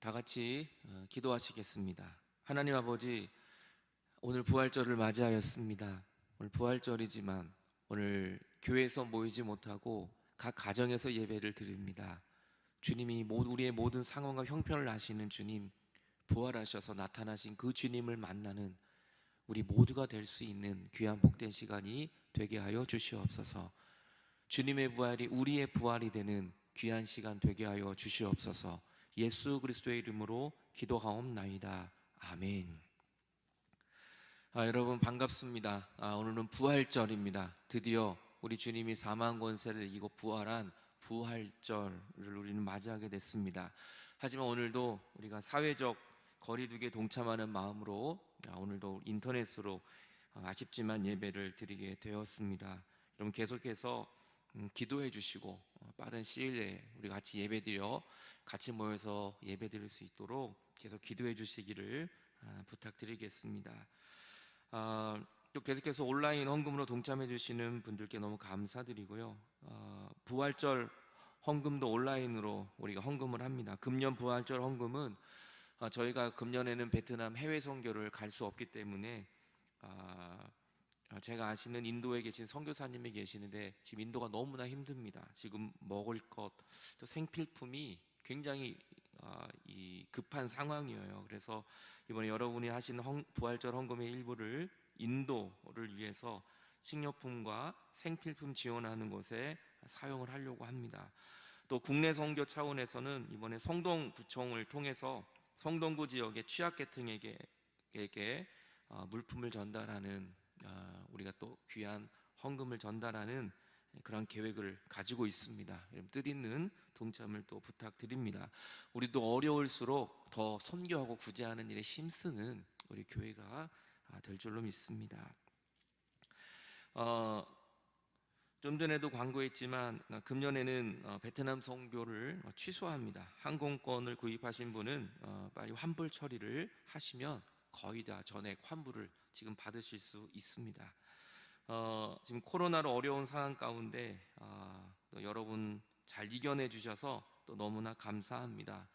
다 같이 기도하시겠습니다. 하나님 아버지, 오늘 부활절을 맞이하였습니다. 오늘 부활절이지만 오늘 교회에서 모이지 못하고 각 가정에서 예배를 드립니다. 주님이 우리의 모든 상황과 형편을 아시는 주님, 부활하셔서 나타나신 그 주님을 만나는 우리 모두가 될 수 있는 귀한 복된 시간이 되게 하여 주시옵소서. 주님의 부활이 우리의 부활이 되는 귀한 시간 되게 하여 주시옵소서. 예수 그리스도의 이름으로 기도하옵나이다. 아멘. 여러분 반갑습니다. 오늘은 부활절입니다. 드디어 우리 주님이 사망 권세를 이기고 부활한 부활절을 우리는 맞이하게 됐습니다. 하지만 오늘도 우리가 사회적 거리두기에 동참하는 마음으로 오늘도 인터넷으로 아쉽지만 예배를 드리게 되었습니다. 여러분 계속해서 기도해 주시고 빠른 시일 내에 우리 같이 예배드려 같이 모여서 예배드릴 수 있도록 계속 기도해 주시기를 부탁드리겠습니다. 또 계속해서 온라인 헌금으로 동참해 주시는 분들께 너무 감사드리고요. 부활절 헌금도 온라인으로 우리가 헌금을 합니다. 금년 부활절 헌금은 저희가 금년에는 베트남 해외 선교를 갈 수 없기 때문에 제가 아시는 인도에 계신 선교사님이 계시는데 지금 인도가 너무나 힘듭니다. 지금 먹을 것, 또 생필품이 굉장히 급한 상황이에요. 그래서 이번에 여러분이 하신 부활절 헌금의 일부를 인도를 위해서 식료품과 생필품 지원하는 곳에 사용을 하려고 합니다. 또 국내 선교 차원에서는 이번에 성동구청을 통해서 성동구 지역의 취약계층에게 물품을 전달하는 우리가 또 귀한 헌금을 전달하는 그런 계획을 가지고 있습니다. 여러분 뜻있는 동참을 또 부탁드립니다. 우리도 어려울수록 더 선교하고 구제하는 일에 힘쓰는 우리 교회가 될 줄로 믿습니다. 좀 전에도 광고했지만 금년에는 베트남 선교를 취소합니다. 항공권을 구입하신 분은 빨리 환불 처리를 하시면 거의 다 전액 환불을 지금 받으실 수 있습니다. 지금 코로나로 어려운 상황 가운데 또 여러분 잘 이겨내 주셔서 또 너무나 감사합니다.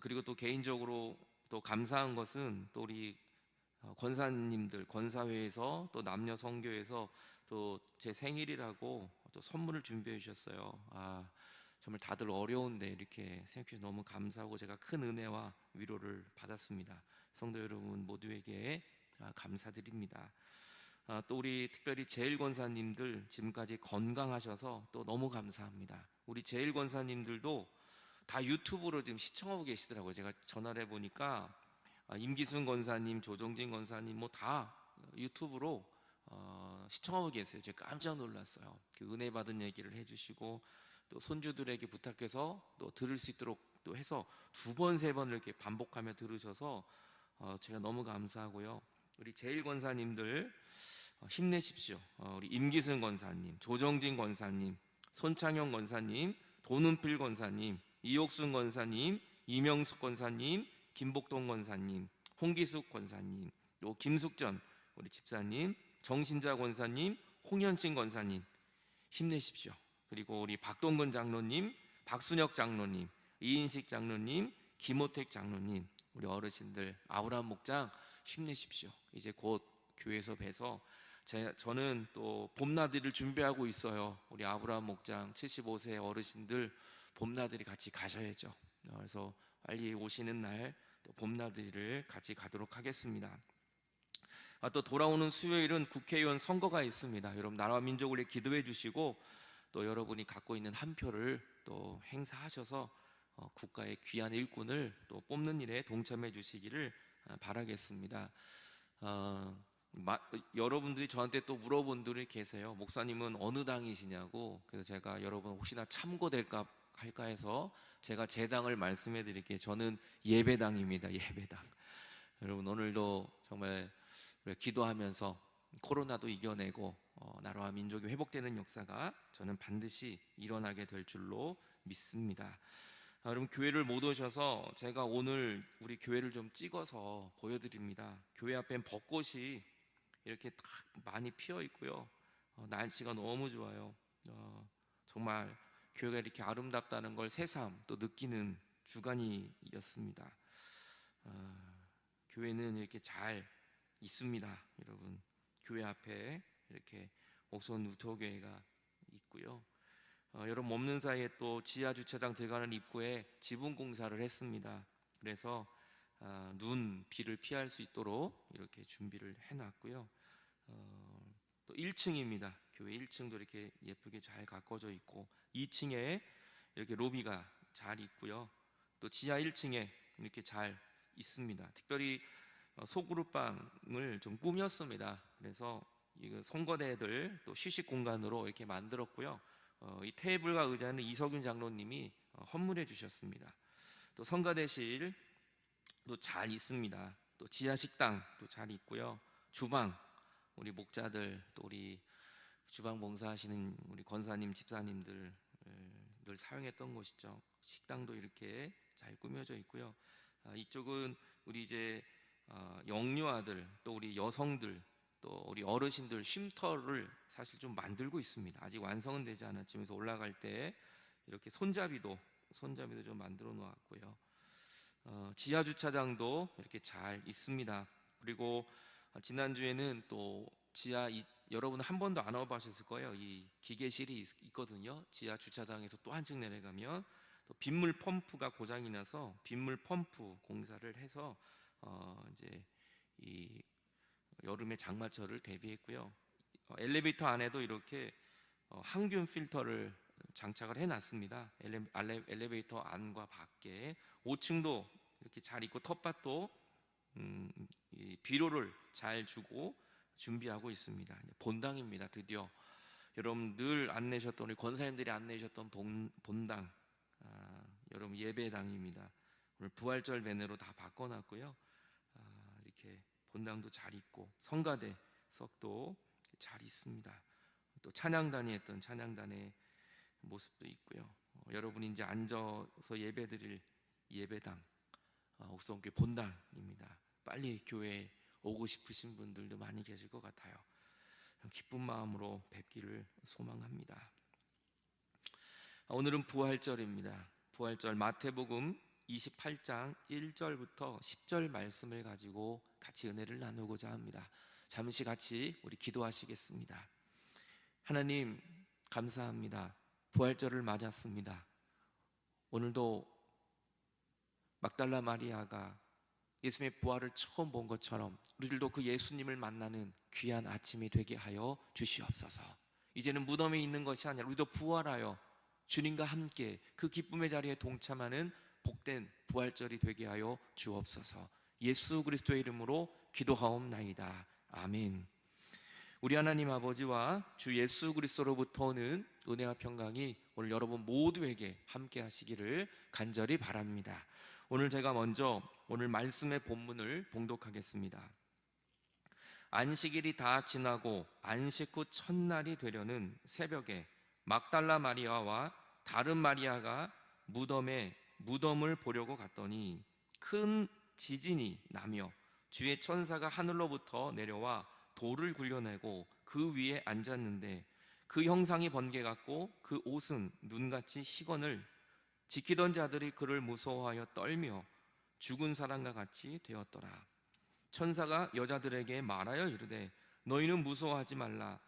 그리고 또 개인적으로 또 감사한 것은 또 우리 권사님들, 권사회에서 또 남녀 선교에서 또 제 생일이라고 또 선물을 준비해 주셨어요. 정말 다들 어려운데 이렇게 생각해 주셔서 너무 감사하고 제가 큰 은혜와 위로를 받았습니다. 성도 여러분 모두에게 감사드립니다. 또 우리 특별히 제일권사님들 지금까지 건강하셔서 또 너무 감사합니다. 우리 제일권사님들도 다 유튜브로 지금 시청하고 계시더라고요. 제가 전화를 해보니까 임기순 권사님, 조정진 권사님 뭐 다 유튜브로 시청하고 계세요. 제가 깜짝 놀랐어요. 그 은혜 받은 얘기를 해주시고 또 손주들에게 부탁해서 또 들을 수 있도록 또 해서 두 번, 세 번을 이렇게 반복하며 들으셔서 제가 너무 감사하고요. 우리 제일 권사님들 힘내십시오. 우리 임기순 권사님, 조정진 권사님, 손창영 권사님, 도눈필 권사님, 이옥순 권사님, 이명숙 권사님, 김복동 권사님, 홍기숙 권사님, 또 김숙전 우리 집사님, 정신자 권사님, 홍현신 권사님 힘내십시오. 그리고 우리 박동근 장로님, 박순혁 장로님, 이인식 장로님, 김호택 장로님, 우리 어르신들 아브라함 목장 힘내십시오. 이제 곧 교회에서 뵈서 저는 또 봄나들이를 준비하고 있어요. 우리 아브라함 목장 75세 어르신들 봄나들이 같이 가셔야죠. 그래서 빨리 오시는 날 또 봄나들이를 같이 가도록 하겠습니다. 또 돌아오는 수요일은 국회의원 선거가 있습니다. 여러분 나라와 민족을 위해 기도해 주시고 또 여러분이 갖고 있는 한 표를 또 행사하셔서 국가의 귀한 일꾼을 또 뽑는 일에 동참해 주시기를 바라겠습니다. 여러분들이 저한테 또 물어본 분들이 계세요. 목사님은 어느 당이시냐고. 그래서 제가 여러분 혹시나 참고될까 할까 해서 제가 제 당을 말씀해 드릴게요. 저는 예배당입니다. 예배당. 여러분 오늘도 정말 기도하면서 코로나도 이겨내고 나라와 민족이 회복되는 역사가 저는 반드시 일어나게 될 줄로 믿습니다. 여러분 교회를 못 오셔서 제가 오늘 우리 교회를 좀 찍어서 보여드립니다. 교회 앞엔 벚꽃이 이렇게 딱 많이 피어 있고요. 날씨가 너무 좋아요. 정말 교회가 이렇게 아름답다는 걸 새삼 또 느끼는 주간이었습니다. 교회는 이렇게 잘 있습니다. 여러분, 교회 앞에 이렇게 옥선 우토교회가 있고요. 여러분 없는 사이에 또 지하 주차장 들어가는 입구에 지붕 공사를 했습니다. 그래서 눈, 비를 피할 수 있도록 이렇게 준비를 해놨고요. 또 1층입니다. 교회 1층도 이렇게 예쁘게 잘 가꿔져 있고 2층에 이렇게 로비가 잘 있고요. 또 지하 1층에 이렇게 잘 있습니다. 특별히 소그룹방을 좀 꾸몄습니다. 그래서 이 송거대들 또 휴식 공간으로 이렇게 만들었고요. 이 테이블과 의자는 이석윤 장로님이 헌물해 주셨습니다. 또 성가대실도 잘 있습니다. 또 지하 식당도 잘 있고요. 주방, 우리 목자들 또 우리 주방 봉사하시는 우리 권사님, 집사님들 늘 사용했던 곳이죠. 식당도 이렇게 잘 꾸며져 있고요. 이쪽은 우리 이제 영유아들 또 우리 여성들 또 우리 어르신들 쉼터를 사실 좀 만들고 있습니다. 아직 완성은 되지 않았지만 올라갈 때 이렇게 손잡이도 좀 만들어 놓았고요. 지하 주차장도 이렇게 잘 있습니다. 그리고 지난주에는 또 여러분 한 번도 안 와보셨을 거예요. 이 기계실이 있거든요. 지하 주차장에서 또 한층 내려가면 또 빗물 펌프가 고장이 나서 빗물 펌프 공사를 해서 이제 이 여름에 장마철을 대비했고요. 엘리베이터 안에도 이렇게 항균 필터를 장착을 해놨습니다. 엘리베이터 안과 밖에 5층도 이렇게 잘 있고 텃밭도 비료를 잘 주고 준비하고 있습니다. 본당입니다. 드디어 여러분 늘 안내셨던 우리 권사님들이 안내셨던 본당, 여러분 예배당입니다. 오늘 부활절 배너로 다 바꿔놨고요. 이렇게 본당도 잘 있고 성가대석도 잘 있습니다. 또 찬양단이 했던 찬양단의 모습도 있고요. 여러분이 이제 앉아서 예배드릴 예배당, 옥성교회 본당입니다. 빨리 교회에 오고 싶으신 분들도 많이 계실 것 같아요. 기쁜 마음으로 뵙기를 소망합니다. 오늘은 부활절입니다. 부활절 마태복음 28장 1절부터 10절 말씀을 가지고 같이 은혜를 나누고자 합니다. 잠시 같이 우리 기도하시겠습니다. 하나님 감사합니다. 부활절을 맞았습니다. 오늘도 막달라 마리아가 예수님의 부활을 처음 본 것처럼 우리들도 그 예수님을 만나는 귀한 아침이 되게 하여 주시옵소서. 이제는 무덤에 있는 것이 아니라 우리도 부활하여 주님과 함께 그 기쁨의 자리에 동참하는 복된 부활절이 되게 하여 주옵소서. 예수 그리스도의 이름으로 기도하옵나이다. 아멘. 우리 하나님 아버지와 주 예수 그리스도로부터 오는 은혜와 평강이 오늘 여러분 모두에게 함께 하시기를 간절히 바랍니다. 오늘 제가 먼저 오늘 말씀의 본문을 봉독하겠습니다. 안식일이 다 지나고 안식 후 첫날이 되려는 새벽에 막달라 마리아와 다른 마리아가 무덤을 보려고 갔더니 큰 지진이 나며 주의 천사가 하늘로부터 내려와 돌을 굴려내고 그 위에 앉았는데 그 형상이 번개 같고 그 옷은 눈같이 희건을 지키던 자들이 그를 무서워하여 떨며 죽은 사람과 같이 되었더라. 천사가 여자들에게 말하여 이르되 너희는 무서워하지 말라.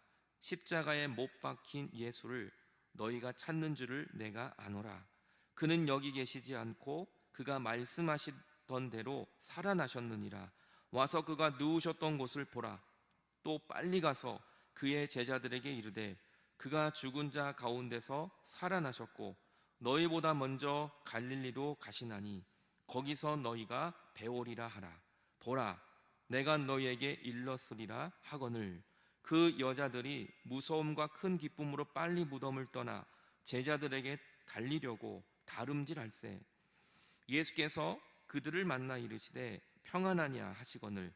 십자가에 못 박힌 예수를 너희가 찾는 줄을 내가 아노라. 그는 여기 계시지 않고 그가 말씀하시던 대로 살아나셨느니라. 와서 그가 누우셨던 곳을 보라. 또 빨리 가서 그의 제자들에게 이르되 그가 죽은 자 가운데서 살아나셨고 너희보다 먼저 갈릴리로 가시나니 거기서 너희가 배우리라 하라. 보라, 내가 너희에게 일렀으리라 하거늘. 그 여자들이 무서움과 큰 기쁨으로 빨리 무덤을 떠나 제자들에게 달리려고 다름질할세. 예수께서 그들을 만나 이르시되 평안하냐 하시거늘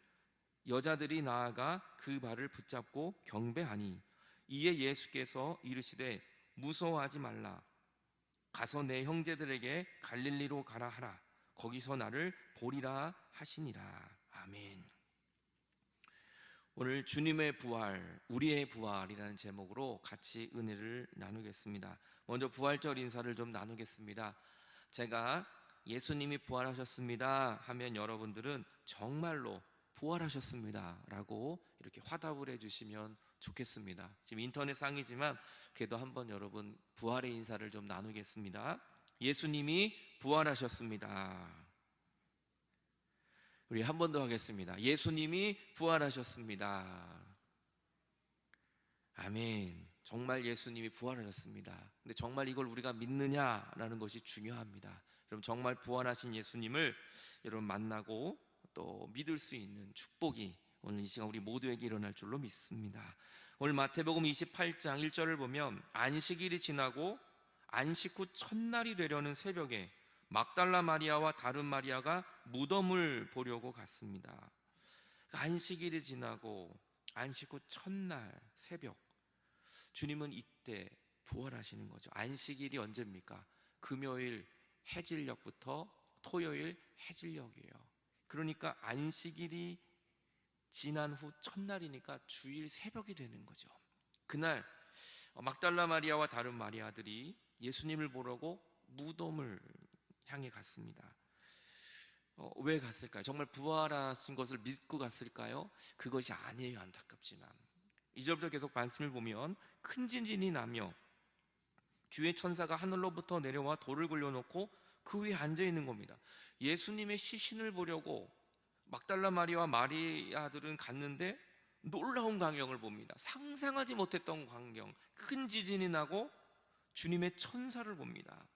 여자들이 나아가 그 발을 붙잡고 경배하니 이에 예수께서 이르시되 무서워하지 말라. 가서 내 형제들에게 갈릴리로 가라 하라. 거기서 나를 보리라 하시니라. 아멘. 오늘 주님의 부활, 우리의 부활이라는 제목으로 같이 은혜를 나누겠습니다. 먼저 부활절 인사를 좀 나누겠습니다. 제가 예수님이 부활하셨습니다 하면 여러분들은 정말로 부활하셨습니다 라고 이렇게 화답을 해주시면 좋겠습니다. 지금 인터넷상이지만 그래도 한번 여러분 부활의 인사를 좀 나누겠습니다. 예수님이 부활하셨습니다. 우리 한 번 더 하겠습니다. 예수님이 부활하셨습니다. 아멘. 정말 예수님이 부활하셨습니다. 근데 정말 이걸 우리가 믿느냐라는 것이 중요합니다. 여러분 정말 부활하신 예수님을 여러분 만나고 또 믿을 수 있는 축복이 오늘 이 시간 우리 모두에게 일어날 줄로 믿습니다. 오늘 마태복음 28장 1절을 보면 안식일이 지나고 안식 후 첫날이 되려는 새벽에 막달라 마리아와 다른 마리아가 무덤을 보려고 갔습니다. 안식일이 지나고 안식 후 첫날 새벽, 주님은 이때 부활하시는 거죠. 안식일이 언제입니까? 금요일 해질녘부터 토요일 해질녘이에요. 그러니까 안식일이 지난 후 첫날이니까 주일 새벽이 되는 거죠. 그날 막달라 마리아와 다른 마리아들이 예수님을 보려고 무덤을 향해 갔습니다. 왜 갔을까요? 정말 부활하신 것을 믿고 갔을까요? 그것이 아니에요. 안타깝지만 2절부터 계속 말씀을 보면 큰 지진이 나며 주의 천사가 하늘로부터 내려와 돌을 굴려놓고 그 위에 앉아있는 겁니다. 예수님의 시신을 보려고 막달라 마리아와 마리아들은 갔는데 놀라운 광경을 봅니다. 상상하지 못했던 광경, 큰 지진이 나고 주님의 천사를 봅니다.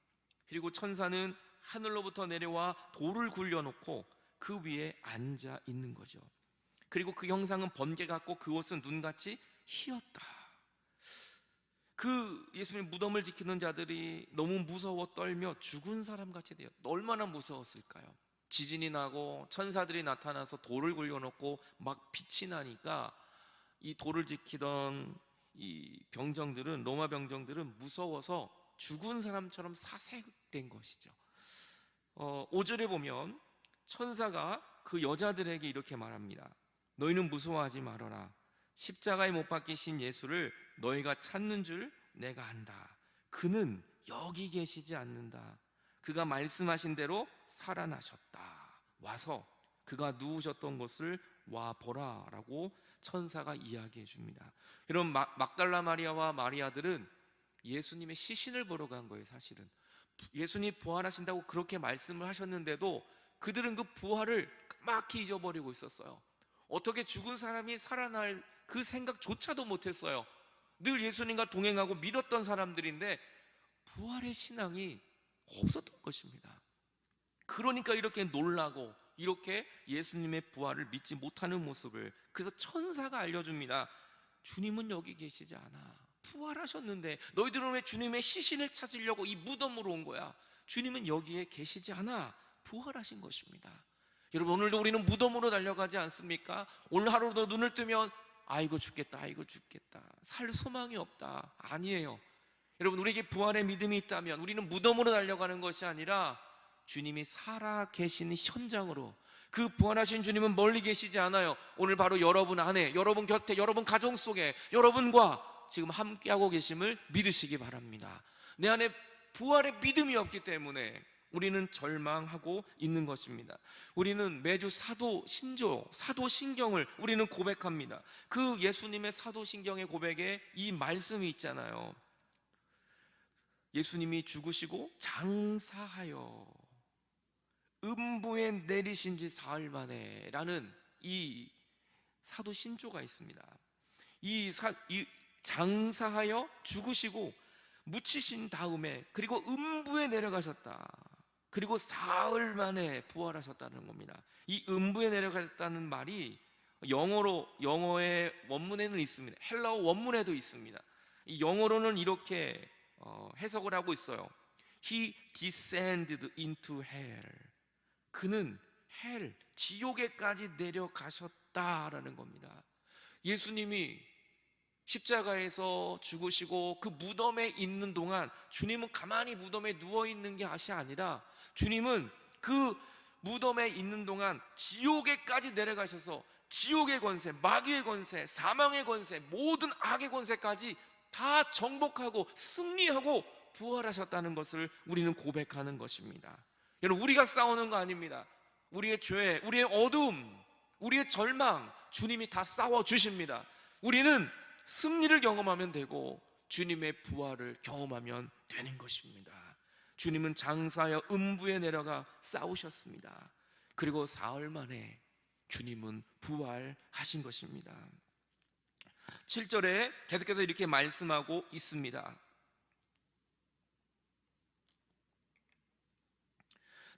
그리고 천사는 하늘로부터 내려와 돌을 굴려놓고 그 위에 앉아 있는 거죠. 그리고 그 형상은 번개 같고 그 옷은 눈같이 희었다. 그 예수님 무덤을 지키는 자들이 너무 무서워 떨며 죽은 사람같이 돼요. 얼마나 무서웠을까요? 지진이 나고 천사들이 나타나서 돌을 굴려놓고 막 빛이 나니까 이 돌을 지키던 이 병정들은, 로마 병정들은 무서워서 죽은 사람처럼 사색된 것이죠. 5절에 보면 천사가 그 여자들에게 이렇게 말합니다. 너희는 무서워하지 말아라. 십자가에 못 박히신 예수를 너희가 찾는 줄 내가 안다. 그는 여기 계시지 않는다. 그가 말씀하신 대로 살아나셨다. 와서 그가 누우셨던 곳을 와보라 라고 천사가 이야기해 줍니다. 여러분 막달라 마리아와 마리아들은 예수님의 시신을 보러 간 거예요. 사실은 예수님 부활하신다고 그렇게 말씀을 하셨는데도 그들은 그 부활을 까맣게 잊어버리고 있었어요. 어떻게 죽은 사람이 살아날 그 생각조차도 못했어요. 늘 예수님과 동행하고 믿었던 사람들인데 부활의 신앙이 없었던 것입니다. 그러니까 이렇게 놀라고 이렇게 예수님의 부활을 믿지 못하는 모습을, 그래서 천사가 알려줍니다. 주님은 여기 계시지 않아. 부활하셨는데 너희들은 왜 주님의 시신을 찾으려고 이 무덤으로 온 거야? 주님은 여기에 계시지 않아. 부활하신 것입니다. 여러분 오늘도 우리는 무덤으로 달려가지 않습니까? 오늘 하루도 눈을 뜨면 아이고 죽겠다, 아이고 죽겠다, 살 소망이 없다. 아니에요. 여러분 우리에게 부활의 믿음이 있다면 우리는 무덤으로 달려가는 것이 아니라 주님이 살아 계신 현장으로, 그 부활하신 주님은 멀리 계시지 않아요. 오늘 바로 여러분 안에, 여러분 곁에, 여러분 가정 속에 여러분과 지금 함께하고 계심을 믿으시기 바랍니다. 내 안에 부활의 믿음이 없기 때문에 우리는 절망하고 있는 것입니다. 우리는 매주 사도신경을 우리는 고백합니다. 그 예수님의 사도신경의 고백에 이 말씀이 있잖아요. 예수님이 죽으시고 장사하여 음부에 내리신 지 사흘 만에 라는 이 사도신조가 있습니다. 이 장사하여 죽으시고 묻히신 다음에 그리고 음부에 내려가셨다. 그리고 사흘 만에 부활하셨다는 겁니다. 이 음부에 내려가셨다는 말이 영어의 원문에는 있습니다. 헬라어 원문에도 있습니다. 이 영어로는 이렇게 해석을 하고 있어요. He descended into hell. 그는 지옥에까지 내려가셨다라는 겁니다. 예수님이 십자가에서 죽으시고 그 무덤에 있는 동안 주님은 가만히 무덤에 누워있는 것이 아니라 주님은 그 무덤에 있는 동안 지옥에까지 내려가셔서 지옥의 권세, 마귀의 권세, 사망의 권세, 모든 악의 권세까지 다 정복하고 승리하고 부활하셨다는 것을 우리는 고백하는 것입니다. 여러분, 우리가 싸우는 거 아닙니다. 우리의 죄, 우리의 어두움, 우리의 절망, 주님이 다 싸워주십니다. 우리는 승리를 경험하면 되고 주님의 부활을 경험하면 되는 것입니다. 주님은 장사하여 음부에 내려가 싸우셨습니다. 그리고 사흘 만에 주님은 부활하신 것입니다. 7절에 계속해서 이렇게 말씀하고 있습니다.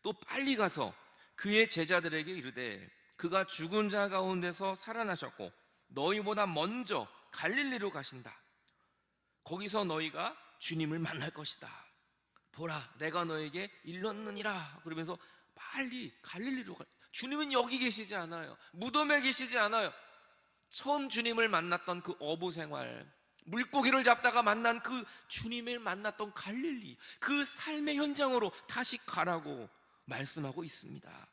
또 빨리 가서 그의 제자들에게 이르되 그가 죽은 자 가운데서 살아나셨고 너희보다 먼저 갈릴리로 가신다. 거기서 너희가 주님을 만날 것이다. 보라, 내가 너에게 일렀느니라. 그러면서 빨리 갈릴리로 가. 주님은 여기 계시지 않아요. 무덤에 계시지 않아요. 처음 주님을 만났던 그 어부 생활, 물고기를 잡다가 만난 그 주님을 만났던 갈릴리, 그 삶의 현장으로 다시 가라고 말씀하고 있습니다.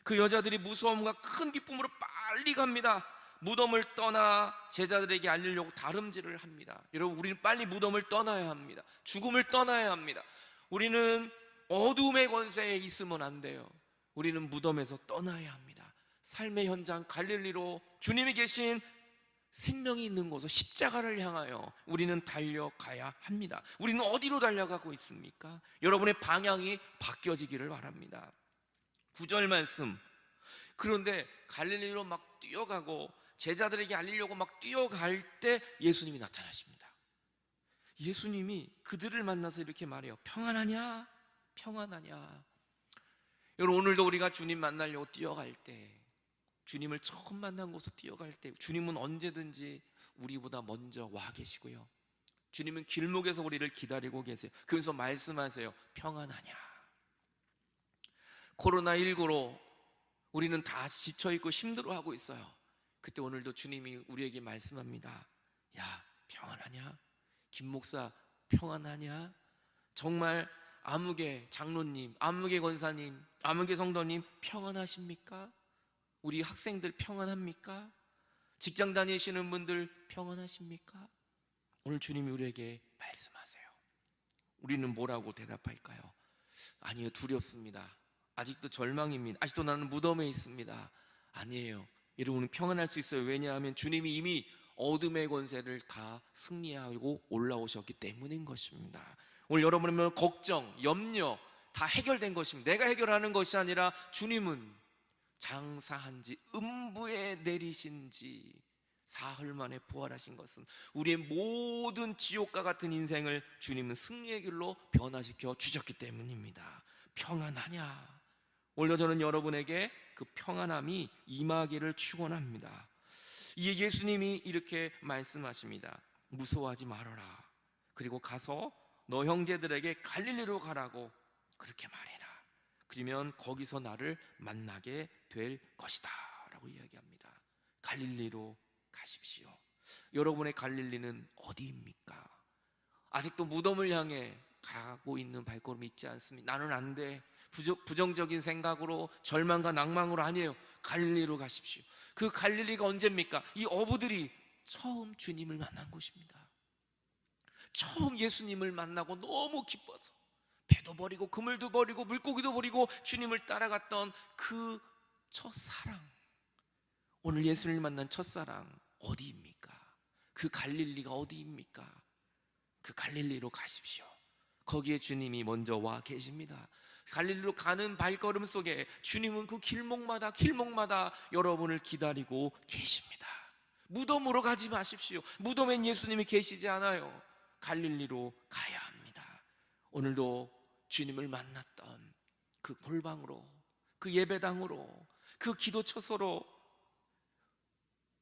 그 여자들이 무서움과 큰 기쁨으로 빨리 갑니다. 무덤을 떠나 제자들에게 알리려고 다름질을 합니다. 여러분, 우리는 빨리 무덤을 떠나야 합니다. 죽음을 떠나야 합니다. 우리는 어둠의 권세에 있으면 안 돼요. 우리는 무덤에서 떠나야 합니다. 삶의 현장 갈릴리로 주님이 계신 생명이 있는 곳으로 십자가를 향하여 우리는 달려가야 합니다. 우리는 어디로 달려가고 있습니까? 여러분의 방향이 바뀌어지기를 바랍니다. 9절 말씀, 그런데 갈릴리로 막 뛰어가고 제자들에게 알리려고 막 뛰어갈 때 예수님이 나타나십니다. 예수님이 그들을 만나서 이렇게 말해요. 평안하냐? 평안하냐? 여러분, 오늘도 우리가 주님 만나려고 뛰어갈 때, 주님을 처음 만난 곳으로 뛰어갈 때 주님은 언제든지 우리보다 먼저 와 계시고요, 주님은 길목에서 우리를 기다리고 계세요. 그래서 말씀하세요. 평안하냐? 코로나19로 우리는 다 지쳐있고 힘들어하고 있어요. 그때 오늘도 주님이 우리에게 말씀합니다. 야, 평안하냐? 김 목사 평안하냐? 정말 아무개 장로님, 아무개 권사님, 아무개 성도님 평안하십니까? 우리 학생들 평안합니까? 직장 다니시는 분들 평안하십니까? 오늘 주님이 우리에게 말씀하세요. 우리는 뭐라고 대답할까요? 아니요, 두렵습니다. 아직도 절망입니다. 아직도 나는 무덤에 있습니다. 아니에요. 여러분은 평안할 수 있어요. 왜냐하면 주님이 이미 어둠의 권세를 다 승리하고 올라오셨기 때문인 것입니다. 오늘 여러분은 걱정, 염려 다 해결된 것입니다. 내가 해결하는 것이 아니라 주님은 장사한 지 음부에 내리신 지 사흘 만에 부활하신 것은 우리의 모든 지옥과 같은 인생을 주님은 승리의 길로 변화시켜 주셨기 때문입니다. 평안하냐? 오늘 저는 여러분에게 그 평안함이 임하기를 축원합니다. 이에 예수님이 이렇게 말씀하십니다. 무서워하지 말아라. 그리고 가서 너 형제들에게 갈릴리로 가라고 그렇게 말해라. 그러면 거기서 나를 만나게 될 것이다 라고 이야기합니다. 갈릴리로 가십시오. 여러분의 갈릴리는 어디입니까? 아직도 무덤을 향해 가고 있는 발걸음이 있지 않습니다. 나는 안 돼, 부정적인 생각으로 절망과 낭망으로 아니에요. 갈릴리로 가십시오. 그 갈릴리가 언제입니까? 이 어부들이 처음 주님을 만난 곳입니다. 처음 예수님을 만나고 너무 기뻐서 배도 버리고 그물도 버리고 물고기도 버리고 주님을 따라갔던 그 첫사랑, 오늘 예수님을 만난 첫사랑 어디입니까? 그 갈릴리가 어디입니까? 그 갈릴리로 가십시오. 거기에 주님이 먼저 와 계십니다. 갈릴리로 가는 발걸음 속에 주님은 그 길목마다 여러분을 기다리고 계십니다. 무덤으로 가지 마십시오. 무덤엔 예수님이 계시지 않아요. 갈릴리로 가야 합니다. 오늘도 주님을 만났던 그 골방으로, 그 예배당으로, 그 기도 처소로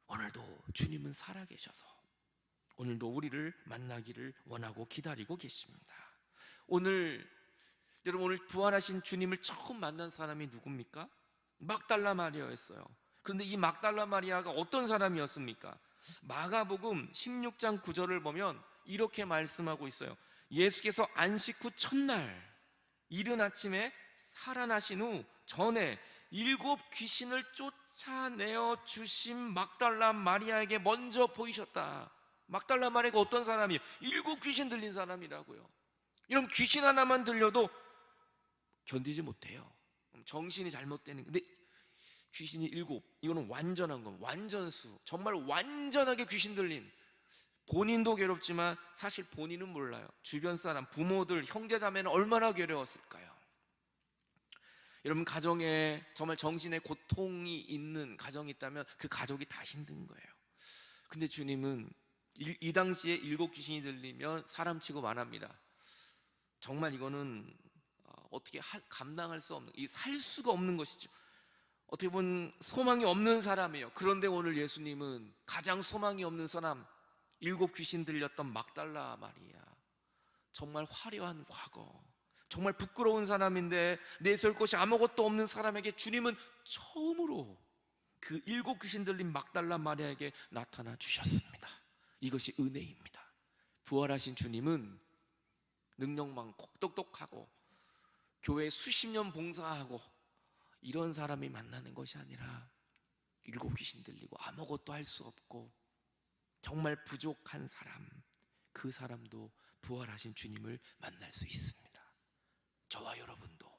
오늘도 주님은 살아계셔서 오늘도 우리를 만나기를 원하고 기다리고 계십니다. 여러분, 오늘 부활하신 주님을 처음 만난 사람이 누굽니까? 막달라 마리아였어요. 그런데 이 막달라 마리아가 어떤 사람이었습니까? 마가복음 16장 9절을 보면 이렇게 말씀하고 있어요. 예수께서 안식 후 첫날 이른 아침에 살아나신 후 전에 7 귀신을 쫓아내어 주신 막달라 마리아에게 먼저 보이셨다. 막달라 마리아가 어떤 사람이에요? 7 귀신 들린 사람이라고요. 여러분, 귀신 하나만 들려도 견디지 못해요. 정신이 잘못되는. 근데 귀신이 7, 이거는 완전한 건 완전수, 정말 완전하게 귀신 들린, 본인도 괴롭지만 사실 본인은 몰라요. 주변 사람, 부모들, 형제자매는 얼마나 괴로웠을까요? 여러분, 가정에 정말 정신의 고통이 있는 가정이 있다면 그 가족이 다 힘든 거예요. 근데 주님은 이 당시에 7 귀신이 들리면 사람 취급 안 합니다. 정말 이거는 어떻게 감당할 수 없는, 살 수가 없는 것이죠. 어떻게 보면 소망이 없는 사람이에요. 그런데 오늘 예수님은 가장 소망이 없는 사람, 7 귀신 들렸던 막달라 마리아, 정말 화려한 과거, 정말 부끄러운 사람인데 내세울 것이 아무것도 없는 사람에게 주님은 처음으로 그 7 귀신 들린 막달라 마리아에게 나타나 주셨습니다. 이것이 은혜입니다. 부활하신 주님은 능력 많고 똑똑하고 교회 수십 년 봉사하고 이런 사람이 만나는 것이 아니라 7 귀신 들리고 아무것도 할 수 없고 정말 부족한 사람, 그 사람도 부활하신 주님을 만날 수 있습니다. 저와 여러분도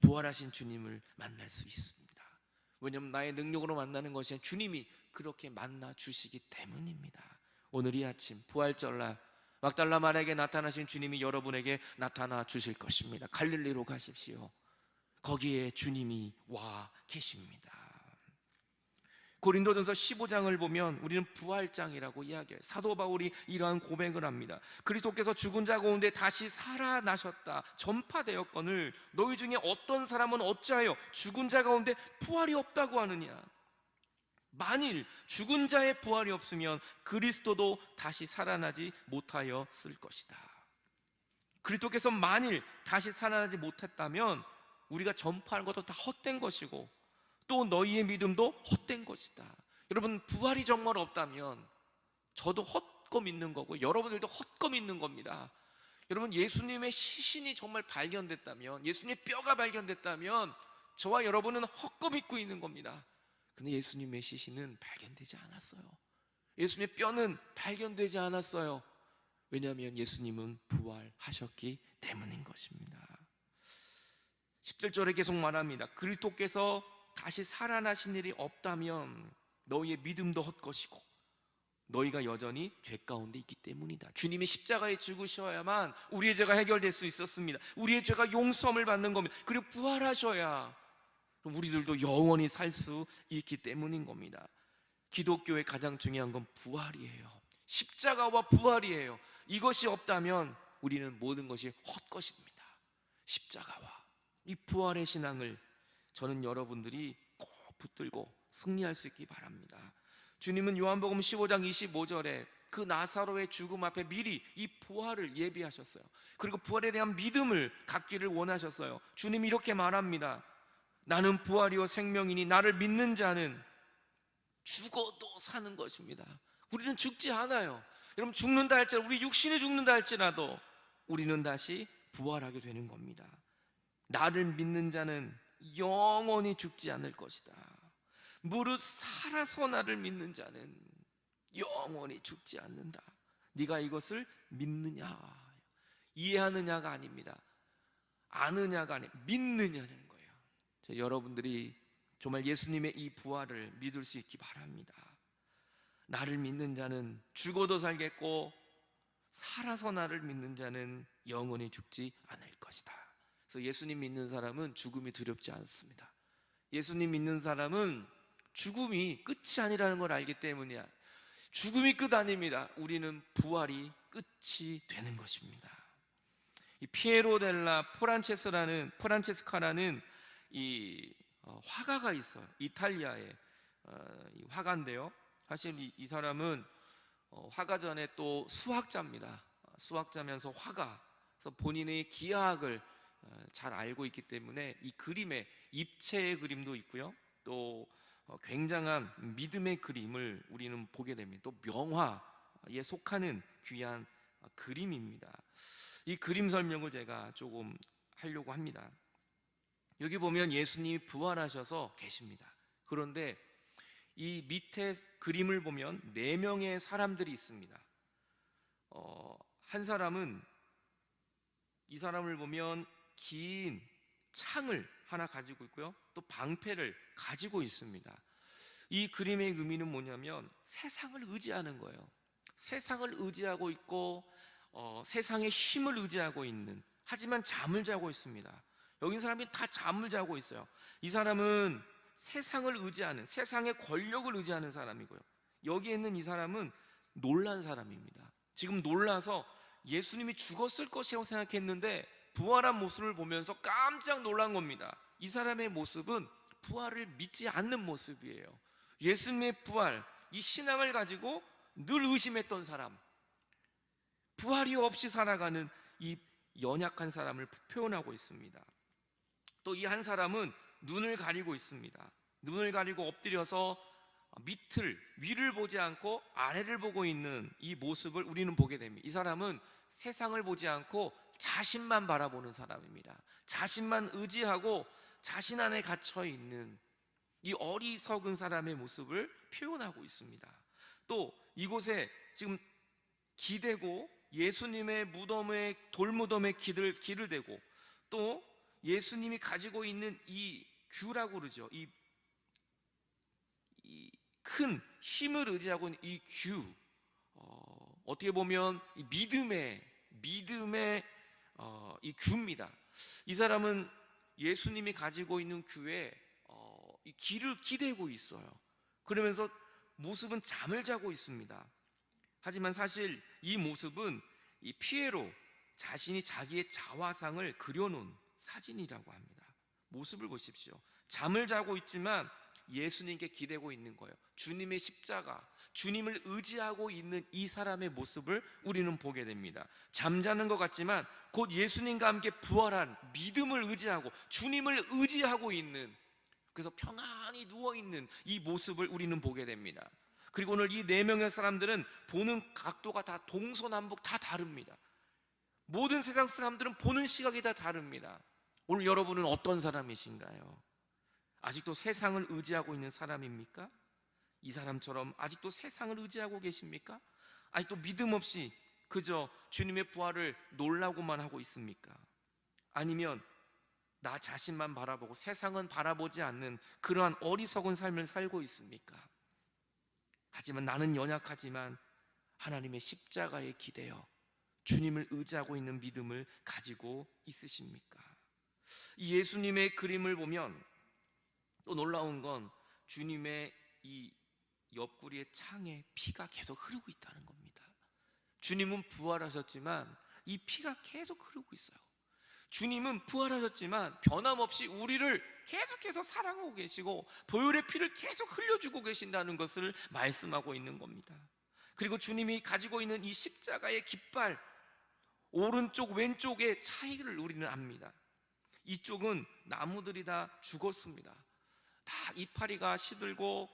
부활하신 주님을 만날 수 있습니다. 왜냐하면 나의 능력으로 만나는 것이 아니라 주님이 그렇게 만나 주시기 때문입니다. 오늘 이 아침 부활절날 막달라 마리아에게 나타나신 주님이 여러분에게 나타나 주실 것입니다. 갈릴리로 가십시오. 거기에 주님이 와 계십니다. 고린도전서 15장을 보면 우리는 부활장이라고 이야기해요. 사도 바울이 이러한 고백을 합니다. 그리스도께서 죽은 자 가운데 다시 살아나셨다 전파되었거늘 너희 중에 어떤 사람은 어찌하여 죽은 자 가운데 부활이 없다고 하느냐. 만일 죽은 자의 부활이 없으면 그리스도도 다시 살아나지 못하였을 것이다. 그리스도께서 만일 다시 살아나지 못했다면 우리가 전파하는 것도 다 헛된 것이고 또 너희의 믿음도 헛된 것이다. 여러분, 부활이 정말 없다면 저도 헛거 믿는 거고 여러분들도 헛거 믿는 겁니다. 여러분, 예수님의 시신이 정말 발견됐다면, 예수님의 뼈가 발견됐다면 저와 여러분은 헛거 믿고 있는 겁니다. 근데 예수님의 시신은 발견되지 않았어요. 예수님의 뼈는 발견되지 않았어요. 왜냐하면 예수님은 부활하셨기 때문인 것입니다. 17절에 계속 말합니다. 그리스도께서 다시 살아나신 일이 없다면 너희의 믿음도 헛것이고 너희가 여전히 죄 가운데 있기 때문이다. 주님이 십자가에 죽으셔야만 우리의 죄가 해결될 수 있었습니다. 우리의 죄가 용서함을 받는 겁니다. 그리고 부활하셔야 우리들도 영원히 살 수 있기 때문인 겁니다. 기독교의 가장 중요한 건 부활이에요. 십자가와 부활이에요. 이것이 없다면 우리는 모든 것이 헛것입니다. 십자가와 이 부활의 신앙을 저는 여러분들이 꼭 붙들고 승리할 수 있기 바랍니다. 주님은 요한복음 15장 25절에 그 나사로의 죽음 앞에 미리 이 부활을 예비하셨어요. 그리고 부활에 대한 믿음을 갖기를 원하셨어요. 주님이 이렇게 말합니다. 나는 부활이요 생명이니 나를 믿는 자는 죽어도 사는 것입니다. 우리는 죽지 않아요. 여러분, 죽는다 할지라도, 우리 육신이 죽는다 할지라도 우리는 다시 부활하게 되는 겁니다. 나를 믿는 자는 영원히 죽지 않을 것이다. 무릇 살아서 나를 믿는 자는 영원히 죽지 않는다. 네가 이것을 믿느냐, 이해하느냐가 아닙니다. 아느냐가 아니라 믿느냐는 거예요. 여러분들이 정말 예수님의 이 부활을 믿을 수 있기 바랍니다. 나를 믿는 자는 죽어도 살겠고 살아서 나를 믿는 자는 영원히 죽지 않을 것이다. 그래서 예수님 믿는 사람은 죽음이 두렵지 않습니다. 예수님 믿는 사람은 죽음이 끝이 아니라는 걸 알기 때문이야. 죽음이 끝 아닙니다. 우리는 부활이 끝이 되는 것입니다. 이 피에로 델라 포란체스카라는 이 화가가 있어요. 이탈리아의 이 화가인데요. 사실 이 사람은 화가 전에 또 수학자입니다. 수학자면서 화가. 그래서 본인의 기하학을 잘 알고 있기 때문에 이 그림에 입체의 그림도 있고요. 또 굉장한 믿음의 그림을 우리는 보게 됩니다. 또 명화에 속하는 귀한 그림입니다. 이 그림 설명을 제가 조금 하려고 합니다. 여기 보면 예수님이 부활하셔서 계십니다. 그런데 이 밑에 그림을 보면 4명의 사람들이 있습니다. 한 사람은, 이 사람을 보면 긴 창을 하나 가지고 있고요, 또 방패를 가지고 있습니다. 이 그림의 의미는 뭐냐면 세상을 의지하는 거예요. 세상을 의지하고 있고 세상의 힘을 의지하고 있는, 하지만 잠을 자고 있습니다. 여기 있는 사람이 다 잠을 자고 있어요. 이 사람은 세상을 의지하는, 세상의 권력을 의지하는 사람이고요, 여기에 있는 이 사람은 놀란 사람입니다. 지금 놀라서 예수님이 죽었을 것이라고 생각했는데 부활한 모습을 보면서 깜짝 놀란 겁니다. 이 사람의 모습은 부활을 믿지 않는 모습이에요. 예수님의 부활, 이 신앙을 가지고 늘 의심했던 사람, 부활이 없이 살아가는 이 연약한 사람을 표현하고 있습니다. 또 이 한 사람은 눈을 가리고 있습니다. 눈을 가리고 엎드려서 위를 보지 않고 아래를 보고 있는 이 모습을 우리는 보게 됩니다. 이 사람은 세상을 보지 않고 자신만 바라보는 사람입니다. 자신만 의지하고 자신 안에 갇혀 있는 이 어리석은 사람의 모습을 표현하고 있습니다. 또 이곳에 지금 기대고 예수님의 무덤에, 돌무덤에 기를 대고, 또 예수님이 가지고 있는 이 규라고 그러죠. 이 큰 힘을 의지하고 있는 이 규, 어떻게 보면 이 믿음의 이 규입니다. 이 사람은 예수님이 가지고 있는 규에 이 기를 기대고 있어요. 그러면서 모습은 잠을 자고 있습니다. 하지만 사실 이 모습은 이 피에로 자신이 자기의 자화상을 그려놓은 사진이라고 합니다. 모습을 보십시오. 잠을 자고 있지만 예수님께 기대고 있는 거예요. 주님의 십자가, 주님을 의지하고 있는 이 사람의 모습을 우리는 보게 됩니다. 잠자는 것 같지만 곧 예수님과 함께 부활한 믿음을 의지하고 주님을 의지하고 있는, 그래서 평안히 누워있는 이 모습을 우리는 보게 됩니다. 그리고 오늘 이 4명의 사람들은 보는 각도가 다 동서남북 다 다릅니다. 모든 세상 사람들은 보는 시각이 다 다릅니다. 오늘 여러분은 어떤 사람이신가요? 아직도 세상을 의지하고 있는 사람입니까? 이 사람처럼 아직도 세상을 의지하고 계십니까? 아직도 믿음 없이 그저 주님의 부활을 놀라고만 하고 있습니까? 아니면 나 자신만 바라보고 세상은 바라보지 않는 그러한 어리석은 삶을 살고 있습니까? 하지만 나는 연약하지만 하나님의 십자가에 기대어 주님을 의지하고 있는 믿음을 가지고 있으십니까? 이 예수님의 그림을 보면 또 놀라운 건 주님의 이 옆구리의 창에 피가 계속 흐르고 있다는 겁니다. 주님은 부활하셨지만 이 피가 계속 흐르고 있어요. 주님은 부활하셨지만 변함없이 우리를 계속해서 사랑하고 계시고 보혈의 피를 계속 흘려주고 계신다는 것을 말씀하고 있는 겁니다. 그리고 주님이 가지고 있는 이 십자가의 깃발, 오른쪽 왼쪽의 차이를 우리는 압니다. 이쪽은 나무들이 다 죽었습니다. 다 이파리가 시들고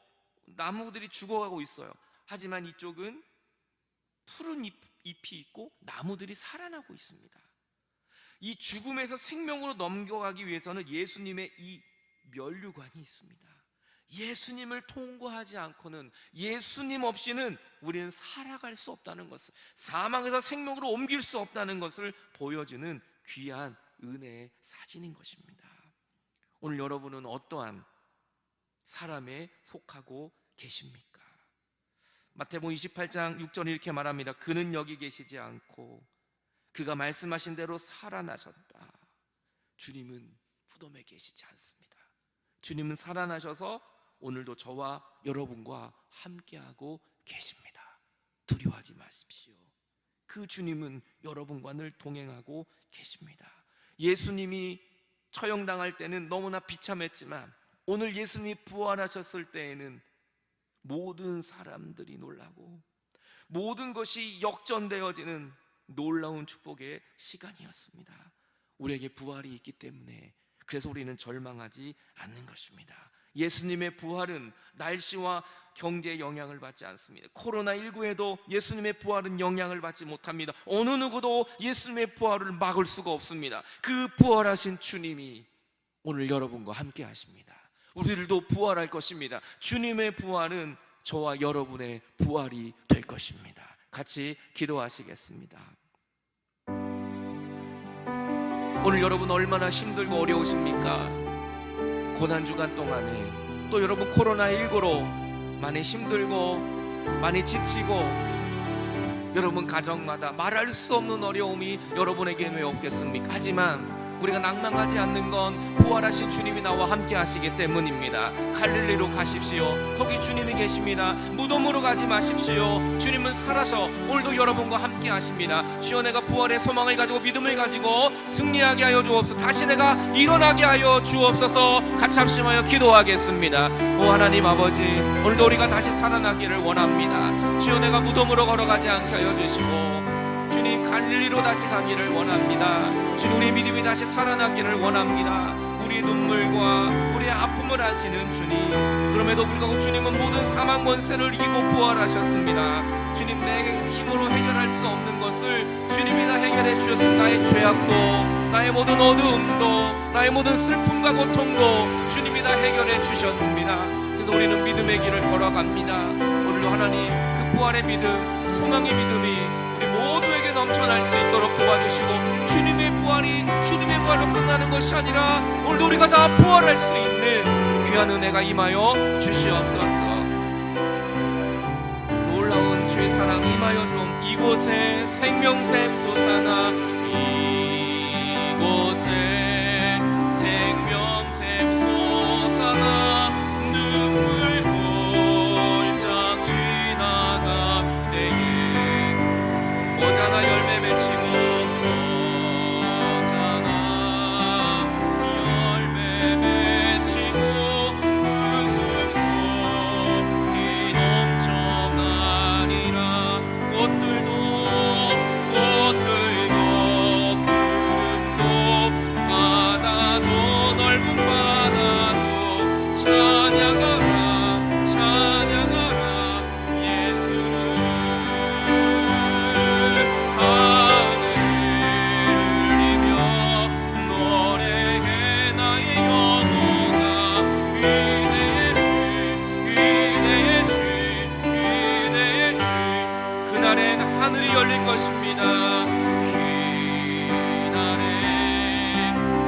나무들이 죽어가고 있어요. 하지만 이쪽은 푸른 잎이 있고 나무들이 살아나고 있습니다. 이 죽음에서 생명으로 넘겨가기 위해서는 예수님의 이 면류관이 있습니다. 예수님을 통과하지 않고는, 예수님 없이는 우리는 살아갈 수 없다는 것을, 사망에서 생명으로 옮길 수 없다는 것을 보여주는 귀한 은혜의 사진인 것입니다. 오늘 여러분은 어떠한 사람에 속하고 계십니까? 마태복음 28장 6절에 이렇게 말합니다. 그는 여기 계시지 않고 그가 말씀하신 대로 살아나셨다. 주님은 무덤에 계시지 않습니다. 주님은 살아나셔서 오늘도 저와 여러분과 함께하고 계십니다. 두려워하지 마십시오. 그 주님은 여러분과 늘 동행하고 계십니다. 예수님이 처형당할 때는 너무나 비참했지만 오늘 예수님이 부활하셨을 때에는 모든 사람들이 놀라고 모든 것이 역전되어지는 놀라운 축복의 시간이었습니다. 우리에게 부활이 있기 때문에, 그래서 우리는 절망하지 않는 것입니다. 예수님의 부활은 날씨와 경제에 영향을 받지 않습니다. 코로나19에도 예수님의 부활은 영향을 받지 못합니다. 어느 누구도 예수님의 부활을 막을 수가 없습니다. 그 부활하신 주님이 오늘 여러분과 함께 하십니다. 우리들도 부활할 것입니다. 주님의 부활은 저와 여러분의 부활이 될 것입니다. 같이 기도하시겠습니다. 오늘 여러분 얼마나 힘들고 어려우십니까? 고난주간 동안에 또 여러분 코로나19로 많이 힘들고 많이 지치고 여러분 가정마다 말할 수 없는 어려움이 여러분에게 왜 없겠습니까? 하지만 우리가 낭망하지 않는 건 부활하신 주님이 나와 함께 하시기 때문입니다. 갈릴리로 가십시오. 거기 주님이 계십니다. 무덤으로 가지 마십시오. 주님은 살아서 오늘도 여러분과 함께 하십니다. 주여, 내가 부활의 소망을 가지고 믿음을 가지고 승리하게 하여 주옵소서. 다시 내가 일어나게 하여 주옵소서. 같이 합심하여 기도하겠습니다. 오 하나님 아버지, 오늘도 우리가 다시 살아나기를 원합니다. 주여, 내가 무덤으로 걸어가지 않게 하여 주시고 주님, 갈릴리로 다시 가기를 원합니다. 주님, 우리 믿음이 다시 살아나기를 원합니다. 우리 눈물과 우리의 아픔을 아시는 주님, 그럼에도 불구하고 주님은 모든 사망 권세를 이기고 부활하셨습니다. 주님, 내 힘으로 해결할 수 없는 것을 주님이 다 해결해 주셨습니다. 나의 죄악도, 나의 모든 어두움도, 나의 모든 슬픔과 고통도 주님이 다 해결해 주셨습니다. 그래서 우리는 믿음의 길을 걸어갑니다. 오늘도 하나님, 그 부활의 믿음, 소망의 믿음이 우리 모두에게 넘쳐날 수 있도록 도와주시고, 주님의 부활이 주님의 부활로 끝나는 것이 아니라 오늘도 우리가 다 부활할 수 있는 귀한 은혜가 임하여 주시옵소서. 놀라운 주의 사랑 임하여 좀 이곳에 생명샘 솟아나, 이곳에 생명샘 솟아나, 눈물 골짝 지나갈 때에 오자나 열매 맺히고, 오자나 열매 맺히고, 웃음소리 넘쳐나리라. 꽃들도 구름도 바다도 넓은 바다도 찬양하라 찬양하라 예수를. 하늘을 울리며 노래해 나의 영혼아, 은혜의 주 은혜의 주 은혜의 주. 그날엔 하늘이 열릴 것입니다. 그날에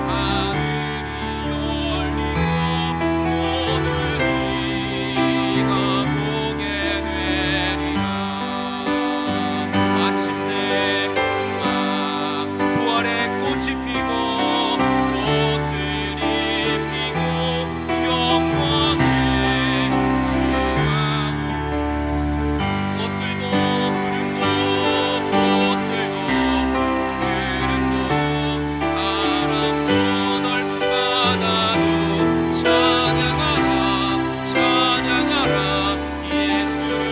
하늘이 열리고 모든 이가 보게 되리라. 마침내 부활의 꽃이 피고 꽃들이 피고 영광의 주와 꽃들도 구름도 바람도 넓은 바다도 찬양하라 찬양하라 예수를.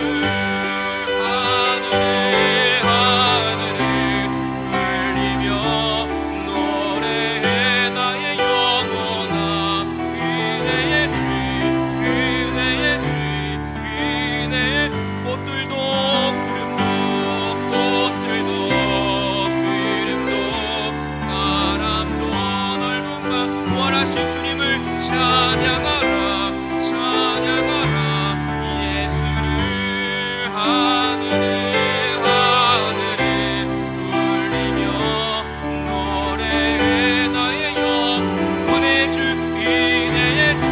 하늘을 울리며 노래해 나의 영혼아, 은혜의 주 은혜의 주 은혜의. 꽃들도 구름도 바람도 넓은 부활하신 주님을 찬양하라 찬양하라 예수를. 하늘을 울리며 노래해 나의 영혼의 주 은혜의 주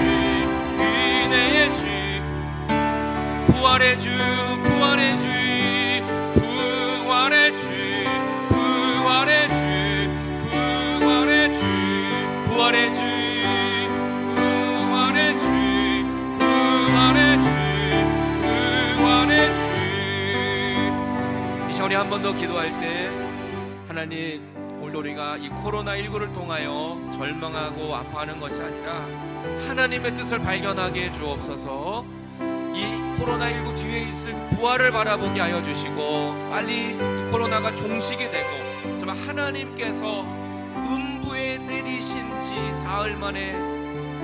은혜의 주. 부활의 주 부활의 주 부활의 주 부활의 주 부활의 주 부활의 주 부활의 주 부활의 주 부활의 주. 이 시간에 한 번 더 기도할 때, 하나님, 오늘 우리가 이 코로나19를 통하여 절망하고 아파하는 것이 아니라 하나님의 뜻을 발견하게 해 주옵소서. 이 코로나19 뒤에 있을 부활을 바라보게 하여 주시고, 빨리 이 코로나가 종식이 되고 정말 하나님께서 음부에 내리신 지 사흘 만에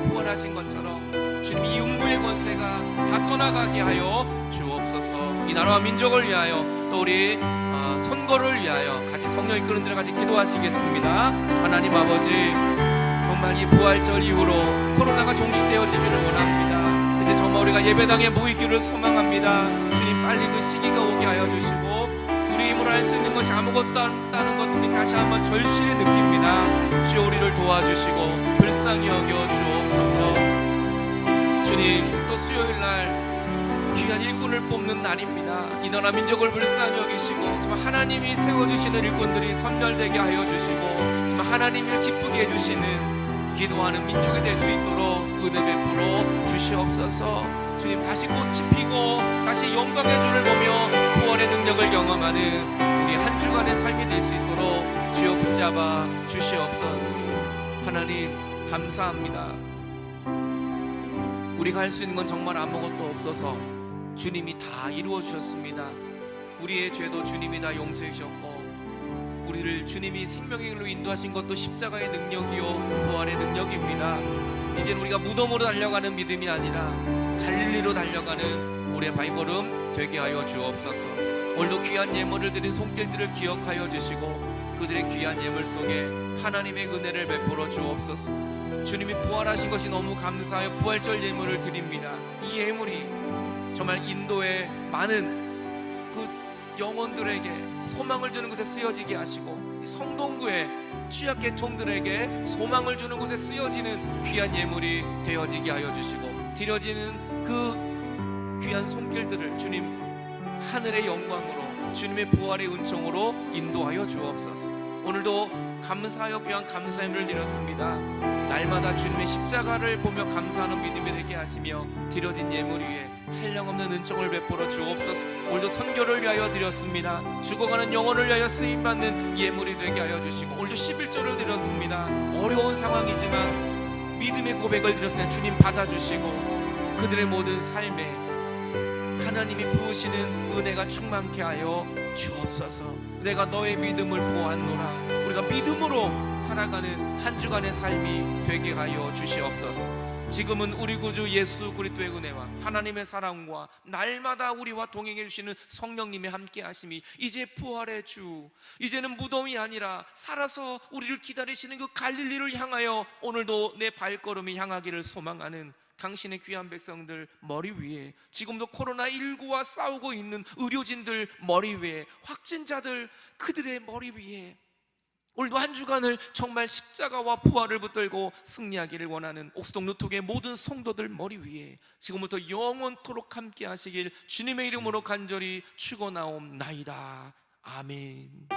부활하신 것처럼 주님, 이 음부의 권세가 다 떠나가게 하여 주옵소서. 이 나라와 민족을 위하여, 또 우리 선거를 위하여 같이 성령 이끄는 대로 같이 기도하시겠습니다. 하나님 아버지, 정말 이 부활절 이후로 코로나가 종식되어지기를 원합니다. 이제 정말 우리가 예배당에 모이기를 소망합니다. 주님, 빨리 그 시기가 오게 하여 주시고 우리 힘으로 할 수 있는 것이 아무것도 없다는 것을 다시 한번 절실히 느낍니다. 주여 우리를 도와주시고 불쌍히 여겨 주옵소서. 주님, 또 수요일날 귀한 일꾼을 뽑는 날입니다. 이 나라 민족을 불쌍히 여기시고 정말 하나님이 세워주시는 일꾼들이 선별되게 하여 주시고 정말 하나님을 기쁘게 해주시는 기도하는 민족이 될 수 있도록 은혜 베풀어 주시옵소서. 주님, 다시 꽃이 피고 다시 영광의 주를 보며 부활의 능력을 경험하는 우리 한 주간의 삶이 될 수 있도록 주여 붙잡아 주시옵소서. 하나님 감사합니다. 우리가 할 수 있는 건 정말 아무것도 없어서 주님이 다 이루어 주셨습니다. 우리의 죄도 주님이 다 용서해 주셨고 우리를 주님이 생명의 길로 인도하신 것도 십자가의 능력이요 부활의 능력입니다. 이제는 우리가 무덤으로 달려가는 믿음이 아니라 갈릴리로 달려가는 우리의 발걸음 되게 하여 주옵소서. 오늘도 귀한 예물을 드린 손길들을 기억하여 주시고 그들의 귀한 예물 속에 하나님의 은혜를 베풀어 주옵소서. 주님이 부활하신 것이 너무 감사하여 부활절 예물을 드립니다. 이 예물이 정말 인도의 많은 그 영혼들에게 소망을 주는 곳에 쓰여지게 하시고 이 성동구의 취약계 총들에게 소망을 주는 곳에 쓰여지는 귀한 예물이 되어지게 하여 주시고 드려지는 그 귀한 손길들을 주님 하늘의 영광으로 주님의 부활의 은총으로 인도하여 주옵소서. 오늘도 감사하여 귀한 감사함을 드렸습니다. 날마다 주님의 십자가를 보며 감사하는 믿음이 되게 하시며 드려진 예물 위에 한량없는 은총을 베풀어 주옵소서. 오늘도 선교를 위하여 드렸습니다. 죽어가는 영혼을 위하여 쓰임받는 예물이 되게 하여 주시고 오늘도 11조를 드렸습니다. 어려운 상황이지만 믿음의 고백을 드렸으니 주님 받아주시고 그들의 모든 삶에 하나님이 부으시는 은혜가 충만케 하여 주옵소서. 내가 너의 믿음을 보았노라. 우리가 믿음으로 살아가는 한 주간의 삶이 되게 하여 주시옵소서. 지금은 우리 구주 예수 그리스도의 은혜와 하나님의 사랑과 날마다 우리와 동행해 주시는 성령님의 함께 하심이 이제 부활의 주, 이제는 무덤이 아니라 살아서 우리를 기다리시는 그 갈릴리를 향하여 오늘도 내 발걸음이 향하기를 소망하는 당신의 귀한 백성들 머리 위에, 지금도 코로나19와 싸우고 있는 의료진들 머리 위에, 확진자들 그들의 머리 위에 오늘도 한 주간을 정말 십자가와 부활을 붙들고 승리하기를 원하는 옥수동 누톡의 모든 성도들 머리 위에 지금부터 영원토록 함께 하시길 주님의 이름으로 간절히 축원하옵나이다. 아멘.